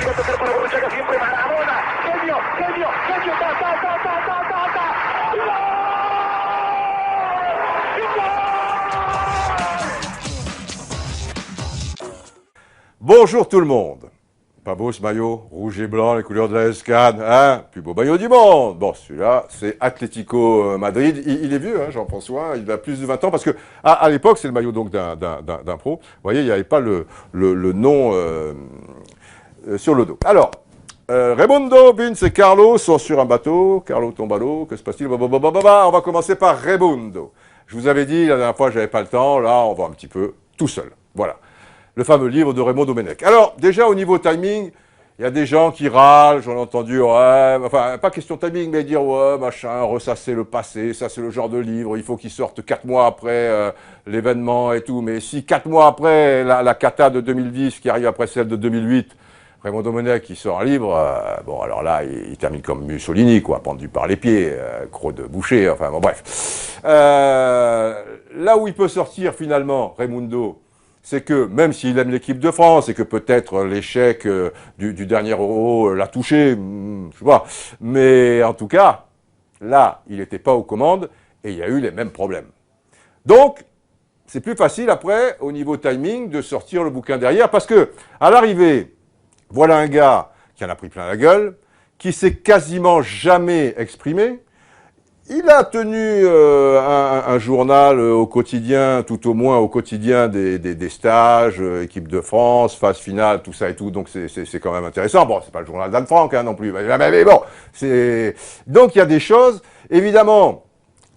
podría tocar para Borruchaga, siempre Maradona. Genio, genio, genio, ta, ta, ta, ta, ta, ta, ta. Bonjour tout le monde. Pas beau ce maillot, rouge et blanc, les couleurs de la SCAN, hein? Plus beau maillot du monde. Bon, celui-là, c'est Atlético Madrid. Il est vieux, hein, Jean-François, il a plus de 20 ans, parce que à l'époque, c'est le maillot donc d'un pro. Vous voyez, il n'y avait pas le nom sur le dos. Alors, Raimundo, Vince et Carlo sont sur un bateau. Carlo tombe à l'eau, que se passe-t-il? On va commencer par Raimundo. Je vous avais dit la dernière fois, j'avais pas le temps, là, on va un petit peu tout seul. Voilà. Le fameux livre de Raymond Domenech. Alors, déjà, au niveau timing, il y a des gens qui râlent, j'en ai entendu, ouais, enfin, pas question de timing, mais dire, ouais, machin, ressasser le passé, ça c'est le genre de livre, il faut qu'il sorte 4 mois après l'événement et tout, mais si 4 mois après la cata de 2010, qui arrive après celle de 2008, Raymond Domenech, qui sort un livre, bon, alors là, il termine comme Mussolini, quoi, pendu par les pieds, croc de boucher, enfin, bon, bref. Là où il peut sortir, finalement, Raimundo, c'est que même s'il aime l'équipe de France et que peut-être l'échec du dernier Euro l'a touché, je sais pas, mais en tout cas, là, il n'était pas aux commandes et il y a eu les mêmes problèmes. Donc, c'est plus facile après, au niveau timing, de sortir le bouquin derrière parce que, à l'arrivée, voilà un gars qui en a pris plein la gueule, qui s'est quasiment jamais exprimé. Il a tenu un journal au quotidien, tout au moins au quotidien des stages, équipe de France, phase finale, tout ça et tout. Donc c'est quand même intéressant. Bon, c'est pas le journal d'Anne Frank non plus, mais bon, c'est donc il y a des choses évidemment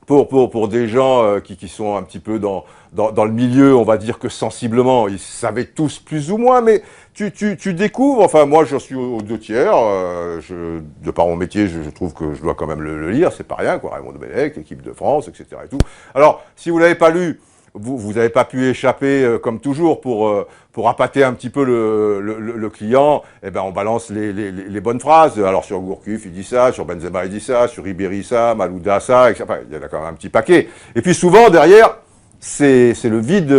pour des gens qui sont un petit peu dans le milieu, on va dire que sensiblement, ils savaient tous plus ou moins, mais tu découvres, enfin moi j'en suis aux 2/3, de par mon métier, je trouve que je dois quand même le lire, c'est pas rien, quoi, Raymond Domenech, l'équipe de France, etc. et tout. Alors, si vous l'avez pas lu, vous n'avez pas pu échapper, comme toujours, pour appâter un petit peu le client, eh ben on balance les bonnes phrases. Alors sur Gourcuff, il dit ça, sur Benzema, il dit ça, sur Ribéry, ça, Malouda, ça, etc. Enfin, il y en a quand même un petit paquet. Et puis souvent, derrière, c'est le vide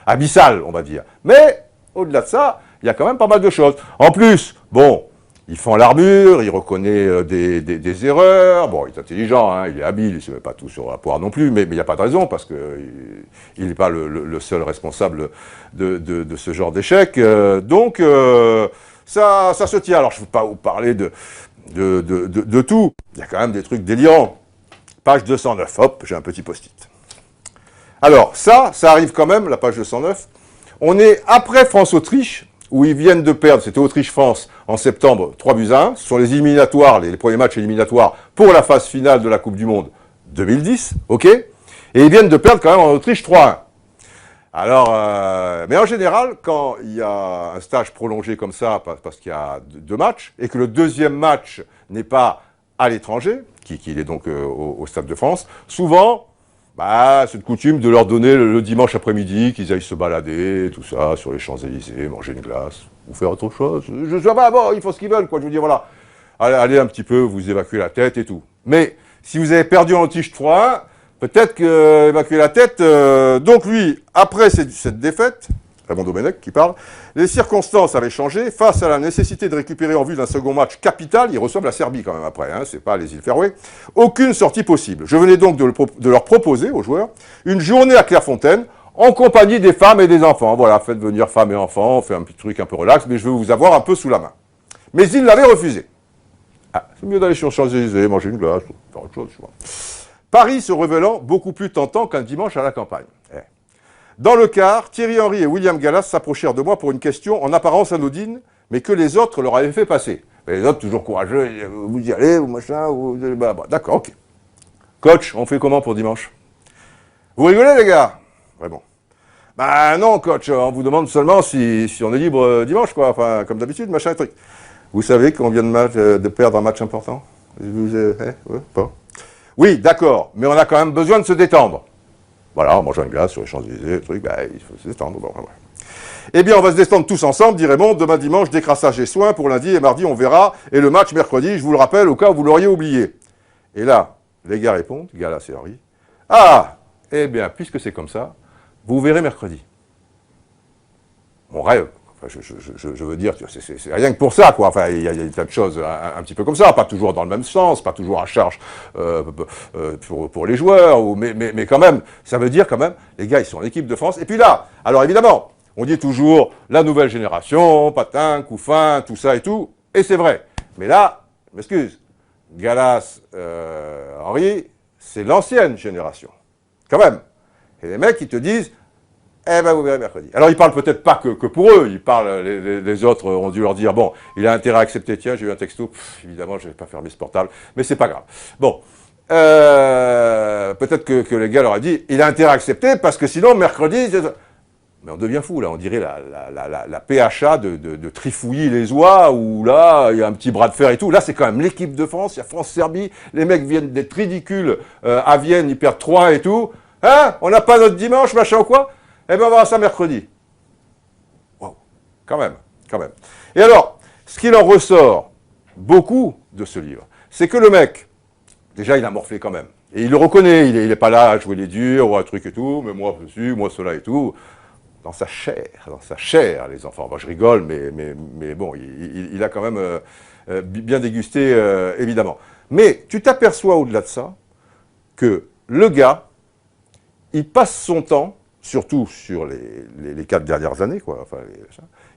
abyssal, on va dire. Mais, au-delà de ça, il y a quand même pas mal de choses. En plus, bon, il fend l'armure, il reconnaît des erreurs. Bon, il est intelligent, hein, il est habile, il ne se met pas tout sur la poire non plus, mais il n'y a pas de raison, parce qu'il n'est pas le seul responsable de ce genre d'échec. Donc, ça se tient. Alors, je ne veux pas vous parler de tout. Il y a quand même des trucs délirants. Page 209, hop, j'ai un petit post-it. Alors, ça arrive quand même, la page 209. On est après France-Autriche, où ils viennent de perdre, c'était Autriche-France en septembre, 3-1. Ce sont les éliminatoires, les premiers matchs éliminatoires pour la phase finale de la Coupe du Monde 2010, ok? Et ils viennent de perdre quand même en Autriche 3-1. Alors, mais en général, quand il y a un stage prolongé comme ça, parce qu'il y a 2 matchs, et que le deuxième match n'est pas à l'étranger, qu'il est donc au Stade de France, souvent, c'est de coutume de leur donner le dimanche après-midi, qu'ils aillent se balader, tout ça, sur les Champs-Élysées, manger une glace, ou faire autre chose. Je sais pas, bon, ils font ce qu'ils veulent, quoi. Je veux dire, voilà. Allez un petit peu, vous évacuez la tête et tout. Mais, si vous avez perdu en Autriche 3-1, peut-être que évacuer la tête, donc lui, après cette défaite, Raymond Domenech qui parle, les circonstances avaient changé. Face à la nécessité de récupérer en vue d'un second match capital, ils reçoivent la Serbie quand même après, hein, c'est pas les îles Féroé, aucune sortie possible. Je venais donc de leur proposer aux joueurs une journée à Clairefontaine en compagnie des femmes et des enfants. Voilà, faites venir femmes et enfants, on fait un petit truc un peu relax, mais je veux vous avoir un peu sous la main. Mais ils l'avaient refusé. Ah, c'est mieux d'aller sur Champs-Élysées, manger une glace, faire autre chose, tu vois. Paris se révélant beaucoup plus tentant qu'un dimanche à la campagne. Dans le car, Thierry Henry et William Gallas s'approchèrent de moi pour une question en apparence anodine, mais que les autres leur avaient fait passer. Mais les autres, toujours courageux, vous y allez, vous machin, vous... D'accord, ok. Coach, on fait comment pour dimanche? Vous rigolez, les gars? Vraiment. Non, coach, on vous demande seulement si on est libre dimanche, quoi. Enfin, comme d'habitude, machin, truc. Vous savez qu'on vient de perdre un match important? Bon. Oui, d'accord, mais on a quand même besoin de se détendre. Voilà, en mangeant une glace sur les Champs-Élysées, il faut se détendre. Bon, ouais. Eh bien, on va se détendre tous ensemble, dit Raymond. Demain dimanche, décrassage et soins. Pour lundi et mardi, on verra. Et le match mercredi, je vous le rappelle, au cas où vous l'auriez oublié. Et là, les gars répondent, Gallas et Henry. Ah, eh bien, puisque c'est comme ça, vous verrez mercredi. On rêve. Enfin, je veux dire, c'est rien que pour ça, quoi. Enfin, il y a tas de choses un petit peu comme ça, pas toujours dans le même sens, pas toujours à charge pour les joueurs, mais quand même, ça veut dire quand même, les gars, ils sont en équipe de France. Et puis là, alors évidemment, on dit toujours la nouvelle génération, patin, couffin, tout ça et tout, et c'est vrai. Mais là, je m'excuse, Gallas, Henry, c'est l'ancienne génération, quand même. Et les mecs, ils te disent, eh ben, vous verrez mercredi. Alors, ils parlent peut-être pas que pour eux, ils parlent, les autres ont dû leur dire, bon, il a intérêt à accepter, tiens, j'ai eu un texto, évidemment, je vais pas fermer ce portable, mais c'est pas grave. Bon, peut-être que les gars leur ont dit, il a intérêt à accepter, parce que sinon, mercredi, mais on devient fou, là, on dirait la PHA de Trifouillis les oies, où là, il y a un petit bras de fer et tout. Là, c'est quand même l'équipe de France, il y a France-Serbie, les mecs viennent d'être ridicules, à Vienne, ils perdent 3 et tout. Hein? On n'a pas notre dimanche, machin ou quoi? Eh bien, on va voir ça mercredi. Wow, quand même. Et alors, ce qu'il en ressort beaucoup de ce livre, c'est que le mec, déjà, il a morflé quand même. Et il le reconnaît, il n'est pas là à jouer les durs ou un truc et tout, mais moi, ceci, moi, cela et tout. Dans sa chair, les enfants. Bon, je rigole, mais bon, il a quand même bien dégusté, évidemment. Mais tu t'aperçois au-delà de ça que le gars, il passe son temps, surtout sur les 4 dernières années, quoi, enfin,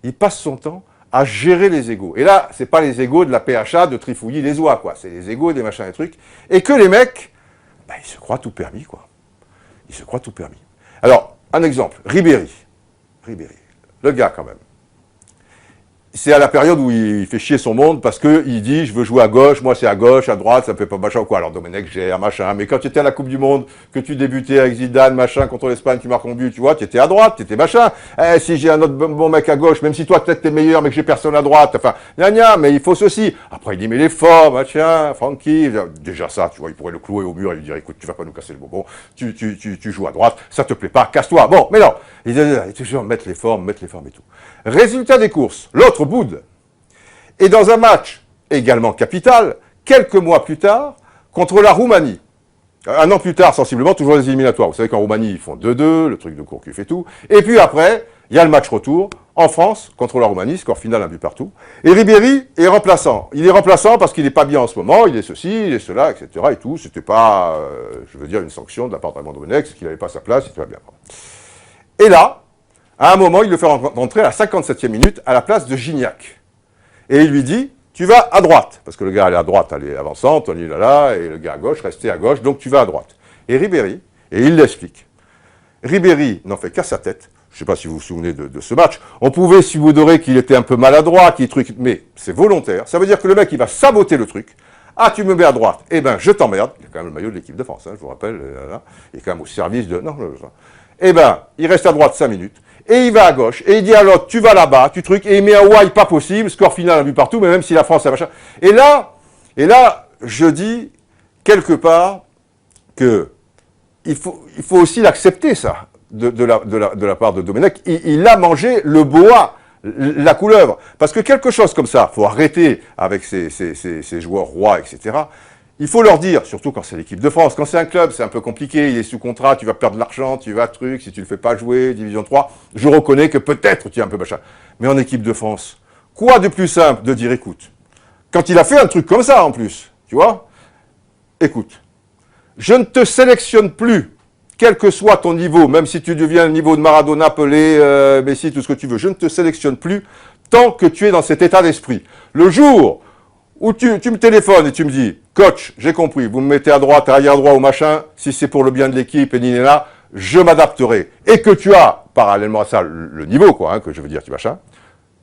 il passe son temps à gérer les égos. Et là, c'est pas les égos de la PHA de Trifouillis les oies, quoi. C'est les égos des machins et trucs. Et que les mecs, bah, ils se croient tout permis, quoi. Ils se croient tout permis. Alors, un exemple, Ribéry, le gars quand même. C'est à la période où il fait chier son monde parce qu'il dit je veux jouer à gauche, moi c'est à gauche, à droite, ça me fait pas machin ou quoi. Alors Domenech gère, machin. Mais quand tu étais à la Coupe du Monde, que tu débutais avec Zidane, machin, contre l'Espagne, tu marques un but, tu vois, tu étais à droite, tu étais machin. Eh, si j'ai un autre bon mec à gauche, même si toi peut-être t'es meilleur, mais que j'ai personne à droite, enfin, gna, mais il faut ceci. Après il dit mais les forts, machin, Francky, déjà ça, tu vois, il pourrait le clouer au mur et lui dire écoute, tu vas pas nous casser le bonbon, tu joues à droite, ça te plaît pas, casse-toi. Bon, mais non, il toujours mettre les formes et tout. Résultat des courses, l'autre boude. Et dans un match également capital, quelques mois plus tard, contre la Roumanie. Un an plus tard, sensiblement, toujours les éliminatoires. Vous savez qu'en Roumanie, ils font 2-2, le truc de Courcuff et tout. Et puis après, il y a le match retour, en France, contre la Roumanie, score final, un but partout. Et Ribéry est remplaçant. Il est remplaçant parce qu'il n'est pas bien en ce moment, il est ceci, il est cela, etc. et tout. C'était pas, je veux dire, une sanction de la part d'Armand Domenech, parce qu'il n'avait pas sa place, il était pas bien. Et là, à un moment, il le fait rentrer à la 57e minute à la place de Gignac. Et il lui dit, tu vas à droite. Parce que le gars allait à droite, allait avançant, Tony là, et le gars à gauche restait à gauche, donc tu vas à droite. Et Ribéry, et il l'explique. Ribéry n'en fait qu'à sa tête. Je ne sais pas si vous vous souvenez de ce match. On pouvait supposer qu'il était un peu maladroit, mais c'est volontaire. Ça veut dire que le mec, il va saboter le truc. Ah, tu me mets à droite. Eh ben, je t'emmerde. Il y a quand même le maillot de l'équipe de France, hein, je vous rappelle. Il est quand même au service de... Non. Eh ben, il reste à droite 5 minutes. Et il va à gauche, et il dit à l'autre, tu vas là-bas, tu trucs, et il met un why pas possible, score final, un but partout, mais même si la France a machin. Et là, je dis, quelque part, que il faut aussi l'accepter, ça, de la part de Domenech. Il a mangé le boa, la couleuvre. Parce que quelque chose comme ça, faut arrêter avec ces joueurs rois, etc. Il faut leur dire, surtout quand c'est l'équipe de France, quand c'est un club, c'est un peu compliqué, il est sous contrat, tu vas perdre de l'argent, tu vas truc, si tu le fais pas jouer, Division 3, je reconnais que peut-être tu es un peu machin. Mais en équipe de France, quoi de plus simple de dire, écoute, quand il a fait un truc comme ça en plus, tu vois, écoute, je ne te sélectionne plus, quel que soit ton niveau, même si tu deviens le niveau de Maradona, Pelé, Messi, tout ce que tu veux, je ne te sélectionne plus tant que tu es dans cet état d'esprit. Le jour où tu me téléphones et tu me dis, coach, j'ai compris, vous me mettez à droite, arrière droit ou machin, si c'est pour le bien de l'équipe et là, je m'adapterai. Et que tu as, parallèlement à ça, le niveau, quoi, hein, que je veux dire, tu machin,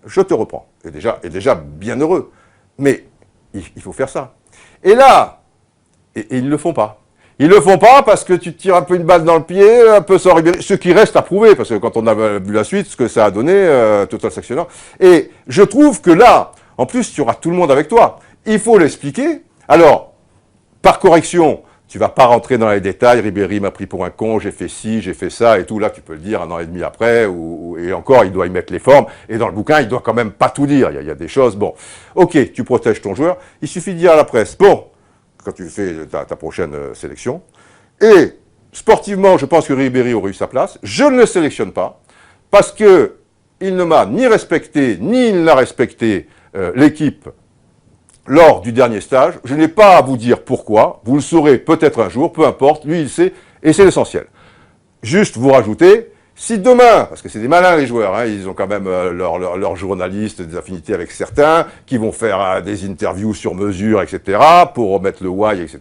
je te reprends. Et déjà bien heureux. Mais il faut faire ça. Et là, et ils ne le font pas. Ils ne le font pas parce que tu te tires un peu une balle dans le pied, un peu sans Ribéry, ce qui reste à prouver, parce que quand on a vu la suite, ce que ça a donné, total sectionnant. Et je trouve que là, en plus, tu auras tout le monde avec toi. Il faut l'expliquer. Alors, par correction, tu vas pas rentrer dans les détails. Ribéry m'a pris pour un con, j'ai fait ci, j'ai fait ça et tout. Là, tu peux le dire 1 an et demi après. Et encore, il doit y mettre les formes. Et dans le bouquin, il doit quand même pas tout dire. Il y a des choses. Bon, ok, tu protèges ton joueur. Il suffit de dire à la presse, bon, quand tu fais ta prochaine sélection. Et sportivement, je pense que Ribéry aurait eu sa place. Je ne le sélectionne pas parce que il ne m'a ni respecté, ni il n'a respecté l'équipe lors du dernier stage. Je n'ai pas à vous dire pourquoi, vous le saurez peut-être un jour, peu importe, lui il sait, et c'est l'essentiel. Juste vous rajoutez, si demain, parce que c'est des malins les joueurs, hein, ils ont quand même leurs journalistes, des affinités avec certains, qui vont faire des interviews sur mesure, etc., pour remettre le why, etc.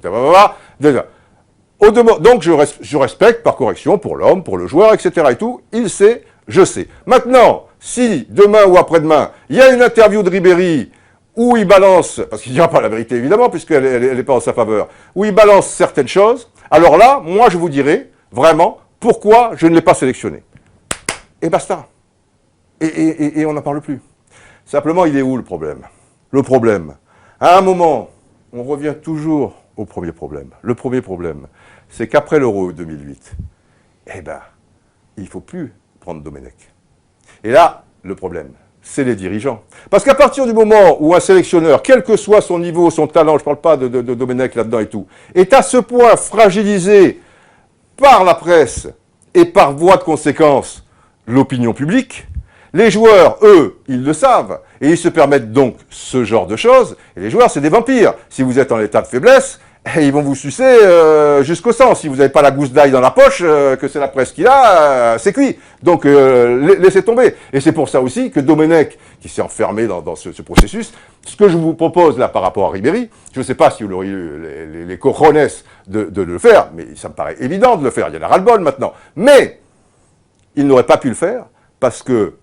Donc je respecte par correction pour l'homme, pour le joueur, etc. et tout, il sait, je sais. Maintenant, si demain ou après-demain, il y a une interview de Ribéry où il balance, parce qu'il ne dira pas la vérité évidemment, puisqu'elle n'est pas en sa faveur, où il balance certaines choses, alors là, moi je vous dirai vraiment pourquoi je ne l'ai pas sélectionné. Et basta. Et on n'en parle plus. Simplement, il est où le problème? Le problème, à un moment, on revient toujours au premier problème. Le premier problème, c'est qu'après l'Euro 2008, eh ben, il ne faut plus prendre Domenech. Et là, le problème, c'est les dirigeants. Parce qu'à partir du moment où un sélectionneur, quel que soit son niveau, son talent, je ne parle pas de Domenech là-dedans et tout, est à ce point fragilisé par la presse et par voie de conséquence l'opinion publique, les joueurs, eux, ils le savent, et ils se permettent donc ce genre de choses, et les joueurs, c'est des vampires. Si vous êtes en état de faiblesse, ils vont vous sucer jusqu'au sang. Si vous n'avez pas la gousse d'ail dans la poche, que c'est la presse qui l'a, c'est cuit. Donc, laissez tomber. Et c'est pour ça aussi que Domenech, qui s'est enfermé dans ce processus, ce que je vous propose là par rapport à Ribéry, je ne sais pas si vous auriez eu les cojones de le faire, mais ça me paraît évident de le faire. Il y en a ras-le-bol maintenant. Mais, il n'aurait pas pu le faire parce que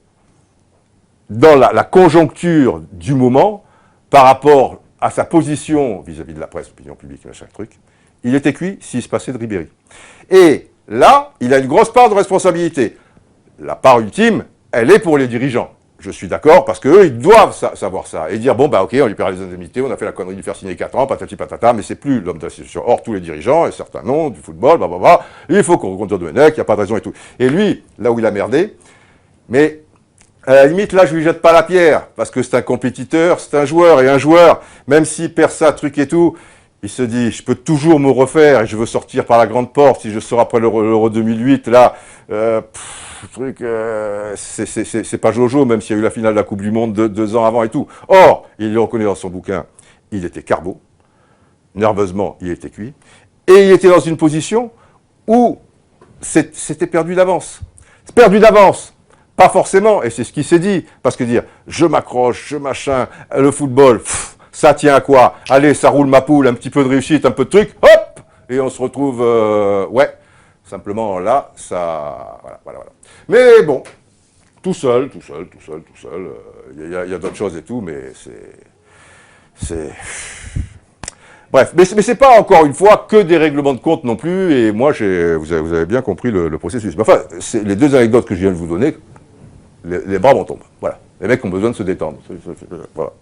dans la conjoncture du moment, par rapport à sa position vis-à-vis de la presse, l'opinion publique, machin truc, il était cuit s'il se passait de Ribéry. Et là, il a une grosse part de responsabilité. La part ultime, elle est pour les dirigeants. Je suis d'accord, parce qu'eux, ils doivent savoir ça. Et dire, bon, bah ok, on lui paiera les indemnités, on a fait la connerie de lui faire signer 4 ans, patati patata, mais c'est plus l'homme de la situation. Or, tous les dirigeants, et certains non, du football, blablabla, il faut qu'on compte Domenech, il n'y a pas de raison et tout. Et lui, là où il a merdé, mais à la limite, là, je lui jette pas la pierre, parce que c'est un compétiteur, c'est un joueur, et un joueur, même s'il perd ça, truc et tout, il se dit, je peux toujours me refaire, et je veux sortir par la grande porte, si je sors après l'Euro 2008, là, c'est pas Jojo, même s'il y a eu la finale de la Coupe du Monde 2 ans avant et tout. Or, il le reconnaît dans son bouquin, il était carbo, nerveusement, il était cuit, et il était dans une position où c'était perdu d'avance. Perdu d'avance. Pas forcément, et c'est ce qu'il s'est dit, parce que dire, je m'accroche, je machin, le football, ça tient à quoi? Allez, ça roule ma poule, un petit peu de réussite, un peu de truc, hop, et on se retrouve, ouais, simplement là, ça, voilà. Mais bon, tout seul, il y a d'autres choses et tout, mais c'est... Bref, mais c'est pas encore une fois que des règlements de compte non plus, et moi, vous avez bien compris le processus. Mais enfin, c'est les deux anecdotes que je viens de vous donner, les bras m'en tombent. Voilà. Les mecs ont besoin de se détendre. Voilà.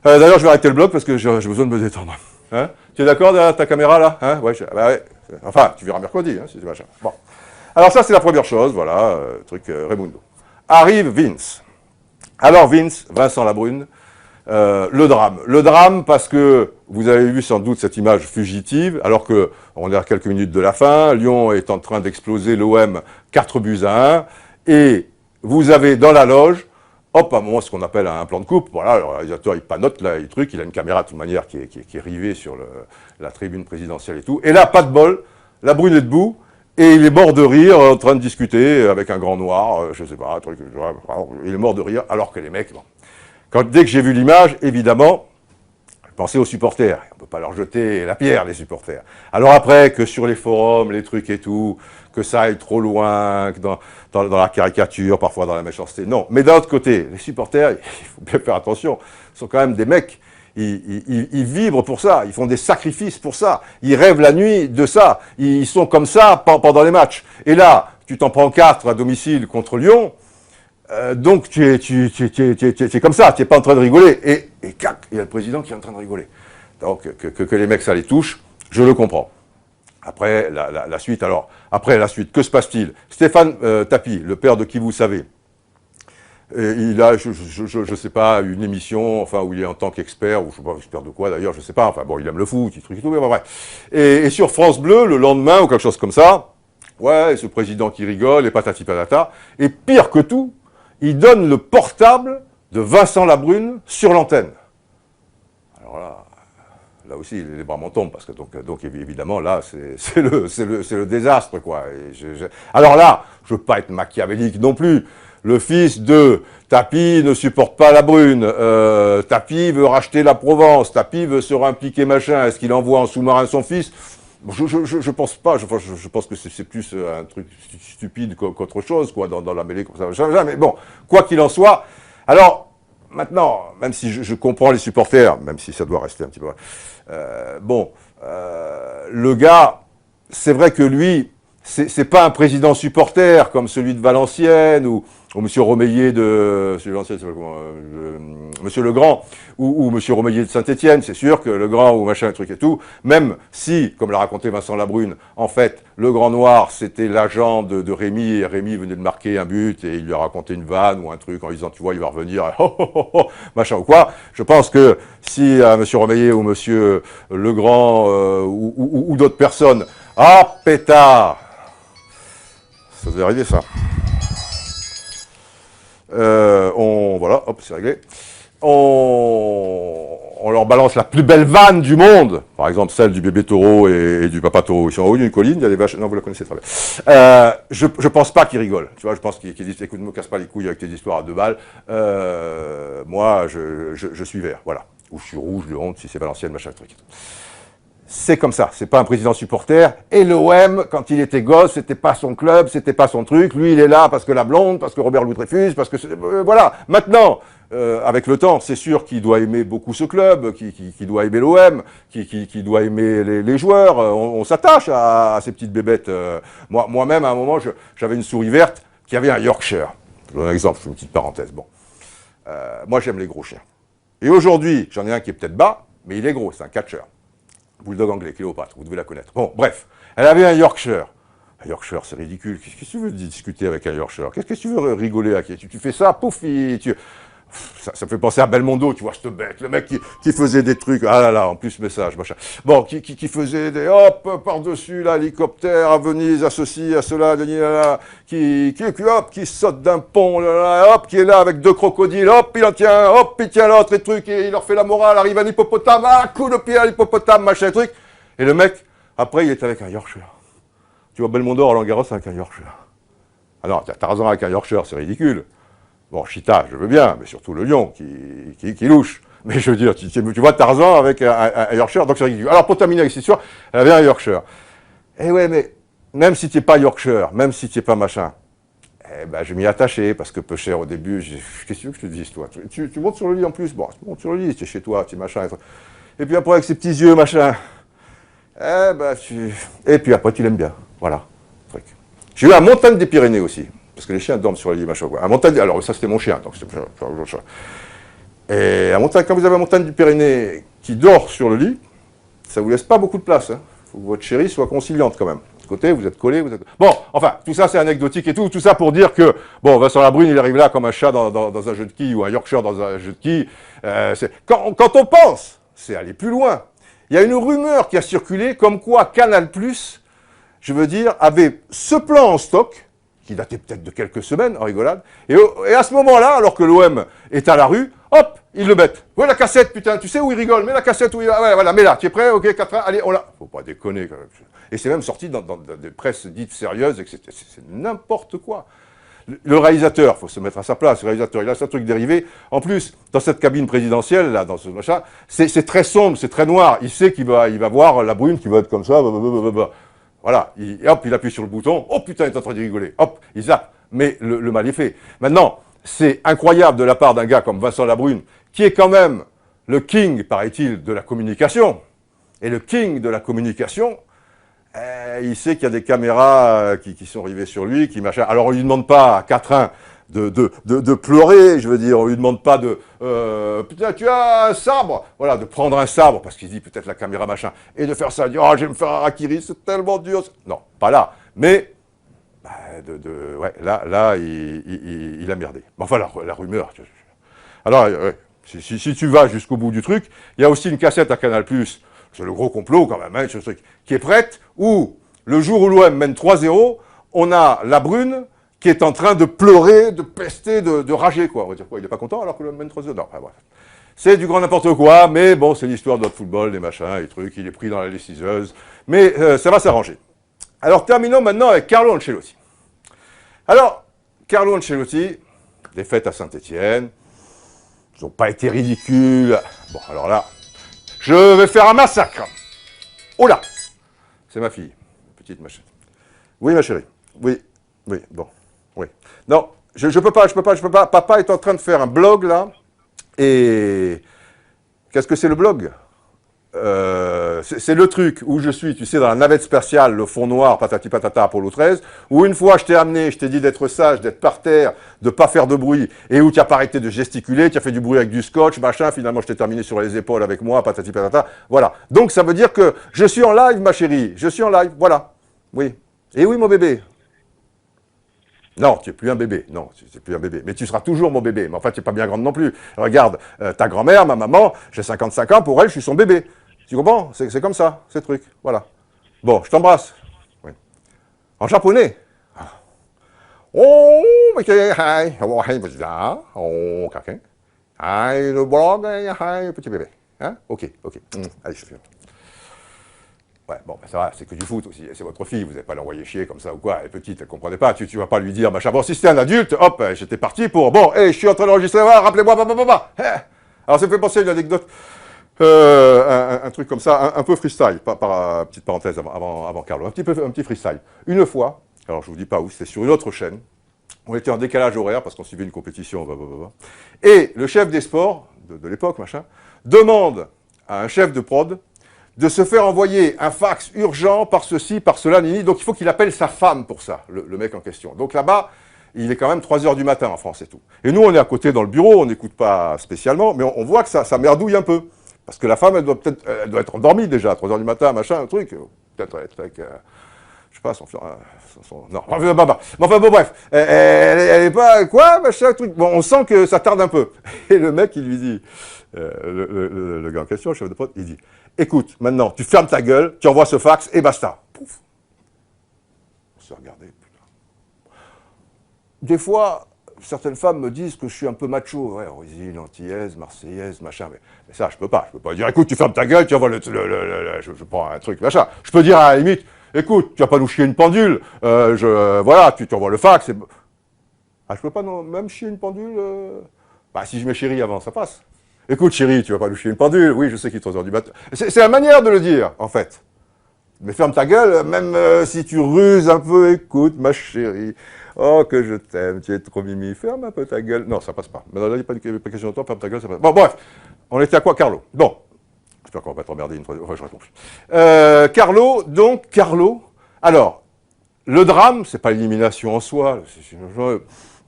D'ailleurs, je vais arrêter le blog parce que j'ai besoin de me détendre. Hein, tu es d'accord derrière ta caméra là, hein? Ouais, bah ouais. Enfin, tu verras mercredi, hein, si c'est machin. Bon. Alors ça, c'est la première chose, voilà, truc Raimundo. Arrive Vince. Alors Vince, Vincent Labrune, le drame. Le drame parce que vous avez vu sans doute cette image fugitive, alors que on est à quelques minutes de la fin, Lyon est en train d'exploser l'OM 4-1, et vous avez dans la loge, hop, à un moment, ce qu'on appelle un plan de coupe. Voilà, le réalisateur, il panote, là, il a une caméra, de toute manière, qui est rivée sur la tribune présidentielle et tout. Et là, pas de bol, la Brune est debout, et il est mort de rire, en train de discuter avec un grand noir, je sais pas, un truc, il est mort de rire, alors que les mecs, bon. Dès que j'ai vu l'image, évidemment, je pensais aux supporters. On ne peut pas leur jeter la pierre, les supporters. Alors après, que sur les forums, les trucs et tout, que ça aille trop loin, que dans la caricature, parfois dans la méchanceté. Non. Mais d'un autre côté, les supporters, il faut bien faire attention, sont quand même des mecs, ils vibrent pour ça, ils font des sacrifices pour ça, ils rêvent la nuit de ça, ils sont comme ça pendant les matchs. Et là, tu t'en prends 4 à domicile contre Lyon, donc tu es comme ça, tu n'es pas en train de rigoler. Et cac, il y a le président qui est en train de rigoler. Donc que les mecs ça les touche, je le comprends. Après la suite, alors, après la suite, que se passe-t-il? Stéphane Tapi, le père de qui vous savez, il a, je sais pas, une émission, enfin, où il est en tant qu'expert, ou je sais pas, expert de quoi d'ailleurs, je sais pas, enfin bon, il aime le foot, il truc et tout, mais bon, bref. Et sur France Bleu, le lendemain, ou quelque chose comme ça, ouais, ce président qui rigole, et patati patata, et pire que tout, il donne le portable de Vincent Labrune sur l'antenne. Alors là aussi, les bras m'en tombent, parce que donc évidemment, là, c'est le désastre, quoi. Alors là, je veux pas être machiavélique non plus. Le fils de Tapi ne supporte pas Labrune. Tapi veut racheter la Provence. Tapi veut se impliquer machin. Est-ce qu'il envoie en sous-marin son fils? Je pense pas. Je pense que c'est plus un truc stupide qu'autre chose, quoi, dans la mêlée comme ça. Mais bon, quoi qu'il en soit. Alors, maintenant, même si je comprends les supporters, même si ça doit rester un petit peu... le gars, c'est vrai que lui, c'est pas un président supporter comme celui de Valenciennes ou Monsieur Romeillet de... Monsieur Legrand ou Monsieur Romeillet de Saint-Étienne. C'est sûr que Legrand ou machin, truc et tout, même si, comme l'a raconté Vincent Labrune, en fait, le Grand Noir, c'était l'agent de Rémy, et Rémy venait de marquer un but, et il lui a raconté une vanne ou un truc en lui disant, tu vois, il va revenir, machin ou quoi. Je pense que si Monsieur Romeillet ou Monsieur Legrand ou d'autres personnes, ah, pétard, ça devait arriver, ça. Voilà, hop, c'est réglé. On leur balance la plus belle vanne du monde, par exemple celle du bébé taureau et du papa taureau. Ils sont en haut d'une colline, il y a des vaches. Non, vous la connaissez très bien. Je pense pas qu'ils rigolent. Tu vois, je pense qu'ils disent, écoute, ne me casse pas les couilles avec tes histoires à 2 balles. Moi, je suis vert, voilà. Ou je suis rouge, de honte, si c'est Valenciennes, machin, truc. C'est comme ça, c'est pas un président supporter. Et l'OM, quand il était gosse, c'était pas son club, c'était pas son truc. Lui, il est là parce que la blonde, parce que Robert Louis Dreyfus, parce que... voilà. Maintenant, avec le temps, c'est sûr qu'il doit aimer beaucoup ce club, qu'il doit aimer l'OM, qu'il doit aimer les joueurs. On s'attache à ces petites bébêtes. Moi-même, à un moment, j'avais une souris verte qui avait un Yorkshire. Je donne un exemple, je fais une petite parenthèse. Bon. Moi, j'aime les gros chiens. Et aujourd'hui, j'en ai un qui est peut-être bas, mais il est gros, c'est un catcher. Bulldog anglais, Cléopâtre, vous devez la connaître. Bon, bref, elle avait un Yorkshire. Un Yorkshire, c'est ridicule. Qu'est-ce que tu veux discuter avec un Yorkshire? Qu'est-ce que tu veux rigoler à qui? Tu fais ça, pouf, ça me fait penser à Belmondo, tu vois, cette bête, le mec qui faisait des trucs, ah là là, en plus message, machin. Bon, qui faisait des hop, par-dessus, l'hélicoptère, à Venise, à ceci, à cela, là, qui saute d'un pont, là, hop, qui est là avec 2 crocodiles, hop, il en tient, hop, il tient l'autre, et truc, et il leur fait la morale, arrive un hippopotame, ah, coup de pied à l'hippopotame, machin, truc. Et le mec, après, il est avec un Yorkshire. Tu vois, Belmondo, Roland Garros, avec un Yorkshire. Alors, Tarzan avec un Yorkshire, c'est ridicule. Bon, Chita, je veux bien, mais surtout le lion qui louche. Mais je veux dire, tu vois Tarzan avec un Yorkshire, donc c'est ridicule. Alors, pour terminer avec cette histoire, elle avait un Yorkshire. Eh ouais, mais même si tu n'es pas Yorkshire, même si tu n'es pas machin, eh ben, je m'y attachais, parce que peu cher au début, qu'est-ce que tu veux que je te dise, toi? Tu montes sur le lit en plus, bon, tu montes sur le lit, tu es chez toi, tu es machin, et puis après, avec ses petits yeux, machin, eh ben, et puis après, tu l'aimes bien, voilà, truc. J'ai eu la montagne des Pyrénées aussi. Parce que les chiens dorment sur les lits, machin, quoi. À montagne, alors ça c'était mon chien, donc c'était et à montagne, quand vous avez la montagne du Pyrénées qui dort sur le lit, ça vous laisse pas beaucoup de place. Hein. Faut que votre chérie soit conciliante quand même. De côté, vous êtes collés, vous êtes... Bon, enfin, tout ça c'est anecdotique et tout ça pour dire que, bon, Vincent Labrune, il arrive là comme un chat dans un jeu de quilles ou un Yorkshire dans un jeu de quilles. Quand on pense, c'est aller plus loin. Il y a une rumeur qui a circulé comme quoi Canal+, je veux dire, avait ce plan en stock, qui datait peut-être de quelques semaines, en rigolade, et à ce moment-là, alors que l'OM est à la rue, hop, ils le mettent. Ouais, la cassette, putain, tu sais où il rigole, mets la cassette où il... Ouais, voilà, mets-la, tu es prêt? Ok, 4 allez, on l'a... Faut pas déconner, quand même. Et c'est même sorti dans des presses dites sérieuses, etc. C'est n'importe quoi. Le réalisateur, faut se mettre à sa place, le réalisateur, il a ce truc dérivé. En plus, dans cette cabine présidentielle, là, dans ce machin, c'est très sombre, c'est très noir. Il sait qu'il va voir Labrune qui va être comme ça, voilà, hop, il appuie sur le bouton, oh putain, il est en train de rigoler, hop, il zappe. Mais le mal est fait. Maintenant, c'est incroyable de la part d'un gars comme Vincent Labrune, qui est quand même le king, paraît-il, de la communication. Et le king de la communication, il sait qu'il y a des caméras qui sont rivées sur lui, qui machin. Alors on lui demande pas à Quatrain de pleurer, je veux dire, on lui demande pas de putain tu as un sabre, voilà, de prendre un sabre parce qu'il dit peut-être la caméra machin et de faire ça, dire oh je vais me faire un harakiri, c'est tellement dur, non, pas là, mais ouais, là il a merdé. Enfin la rumeur. Alors ouais, si tu vas jusqu'au bout du truc, il y a aussi une cassette à Canal+, c'est le gros complot quand même, hein, ce truc qui est prête où le jour où l'OM mène 3-0, on a Labrune qui est en train de pleurer, de pester, de rager, quoi. On va dire quoi, il n'est pas content alors que le mène 3-0. Non, enfin, bref. C'est du grand n'importe quoi, mais bon, c'est l'histoire de notre football, des machins, les trucs, il est pris dans la déciseuse. Mais ça va s'arranger. Alors, terminons maintenant avec Carlo Ancelotti. Alors, Carlo Ancelotti, défaite à Saint-Étienne, ils n'ont pas été ridicules. Bon, alors là, je vais faire un massacre. Oh là, c'est ma fille, petite machin. Oui, ma chérie. Oui, bon, oui. Non, je peux pas. Papa est en train de faire un blog, là, et qu'est-ce que c'est le blog? C'est le truc où je suis, tu sais, dans la navette spatiale, le fond noir, patati patata, Apollo 13, où une fois je t'ai amené, je t'ai dit d'être sage, d'être par terre, de pas faire de bruit, et où tu n'as pas arrêté de gesticuler, tu as fait du bruit avec du scotch, machin, finalement je t'ai terminé sur les épaules avec moi, patati patata, voilà. Donc ça veut dire que je suis en live, ma chérie, je suis en live, voilà. Oui. Et oui, mon bébé. Non, tu n'es plus un bébé. Non, tu n'es plus un bébé. Mais tu seras toujours mon bébé. Mais enfin, tu n'es pas bien grande non plus. Regarde, ta grand-mère, ma maman, j'ai 55 ans, pour elle, je suis son bébé. Tu comprends? C'est comme ça, ces trucs. Voilà. Bon, je t'embrasse. Oui. En japonais. Oh, mais hi. Oh, hi, oh, quelqu'un. Hi, le blog, hi, petit bébé. Hein? Ok. Allez, je fais. Ouais, bon, ben ça va, c'est que du foot aussi. C'est votre fille, vous n'allez pas l'envoyer chier comme ça ou quoi. Elle est petite, elle ne comprenait pas. Tu vas pas lui dire, machin. Bon, si c'était un adulte, hop, j'étais parti pour. Bon, je suis en train d'enregistrer, rappelez-moi, Alors, ça me fait penser à une anecdote. Un truc comme ça, un peu freestyle, petite parenthèse avant Carlo, un petit freestyle. Une fois, alors je vous dis pas où, c'était sur une autre chaîne, on était en décalage horaire parce qu'on suivait une compétition, et le chef des sports, de l'époque, machin, demande à un chef de prod de se faire envoyer un fax urgent par ceci, par cela, nini, donc il faut qu'il appelle sa femme pour ça, le mec en question. Donc là-bas, il est quand même 3h du matin en France et tout. Et nous, on est à côté dans le bureau, on n'écoute pas spécialement, mais on voit que ça merdouille un peu. Parce que la femme, elle doit être endormie déjà, à 3h du matin, machin, un truc. Peut-être être avec, je sais pas, non, enfin, bon, bref. Elle est pas, quoi, machin, truc. Bon, on sent que ça tarde un peu. Et le mec, il lui dit, le gars en question, le chef de prod, il dit, écoute, maintenant, tu fermes ta gueule, tu envoies ce fax, et basta. Pouf. On s'est regardé, putain. Des fois, certaines femmes me disent que je suis un peu macho, ouais, origine, antillaise, marseillaise, machin, mais ça, je peux pas dire, écoute, tu fermes ta gueule, tu envoies je prends un truc, machin. Je peux dire à la limite, écoute, tu vas pas nous chier une pendule, voilà, tu envoies le fax, ah, je peux pas même chier une pendule, bah, si je mets chérie avant, ça passe. Écoute, chérie, tu vas pas nous chier une pendule, oui, je sais qu'il est 3h du matin. C'est la manière de le dire, en fait. Mais ferme ta gueule, même si tu ruses un peu, écoute, ma chérie. Oh, que je t'aime, tu es trop mimi, ferme un peu ta gueule. Non, ça passe pas. Mais là, il n'y a pas question de temps, ferme ta gueule, ça passe. Bon, bref, on était à quoi, Carlo? Bon, j'espère qu'on va pas te emmerder une fois. Enfin, je réponds plus. Carlo, alors, le drame, c'est pas l'élimination en soi.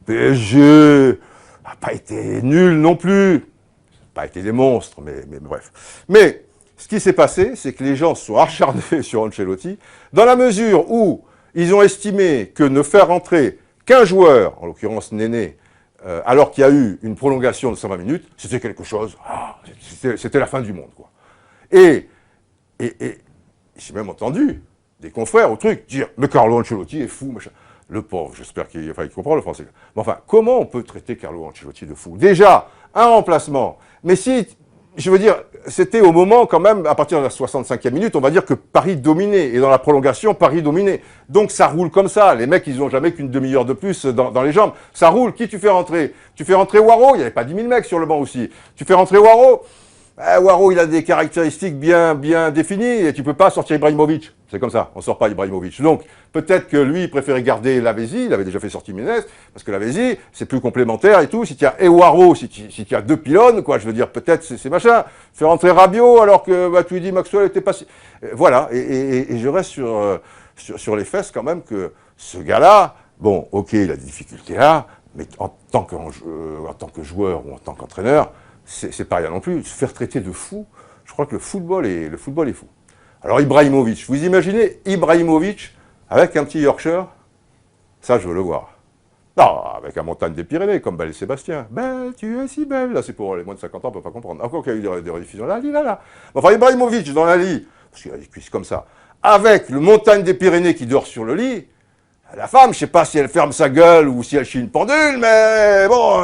PSG n'a pas été nul non plus. Pas été des monstres, mais bref. Mais ce qui s'est passé, c'est que les gens se sont acharnés sur Ancelotti, dans la mesure où ils ont estimé que ne faire rentrer qu'un joueur, en l'occurrence Néné, alors qu'il y a eu une prolongation de 120 minutes, c'était quelque chose, c'était la fin du monde, quoi. Et j'ai même entendu des confrères au truc dire « Mais Carlo Ancelotti est fou, machin ». Le pauvre, j'espère qu'il comprend le français. Mais enfin, comment on peut traiter Carlo Ancelotti de fou? Déjà, un remplacement. Mais si, je veux dire, c'était au moment quand même, à partir de la 65e minute, on va dire que Paris dominait. Et dans la prolongation, Paris dominait. Donc ça roule comme ça. Les mecs, ils n'ont jamais qu'une demi-heure de plus dans les jambes. Ça roule. Qui tu fais rentrer? Tu fais rentrer Waro. Il n'y avait pas 10 000 mecs sur le banc aussi. Tu fais rentrer Waro. Waro, il a des caractéristiques bien définies et tu peux pas sortir Ibrahimovic. C'est comme ça, on sort pas Ibrahimovic. Donc, peut-être que lui, il préférait garder Lavezzi, il avait déjà fait sortir Ménez, parce que Lavezzi, c'est plus complémentaire et tout. Si tu as Waro, si tu as deux pylônes, quoi, je veux dire, peut-être c'est machin. Faire rentrer Rabiot alors que, tu lui dis Maxwell était pas si... Voilà, et je reste sur les fesses quand même que ce gars-là, bon, ok, il a des difficultés là, mais en tant que joueur ou en tant qu'entraîneur, c'est pas rien non plus. Se faire traiter de fou, je crois que le football est fou. Alors Ibrahimovic, vous imaginez Ibrahimovic avec un petit Yorkshire? Ça, je veux le voir. Non, avec un montagne des Pyrénées, comme Belle et Sébastien. Belle, tu es si belle. Là, c'est pour les moins de 50 ans, on ne peut pas comprendre. Encore qu'il y a eu des rediffusions là. Enfin, Ibrahimovic dans la lit, parce qu'il a des cuisses comme ça, avec le montagne des Pyrénées qui dort sur le lit, La femme, je sais pas si elle ferme sa gueule ou si elle chie une pendule, mais bon,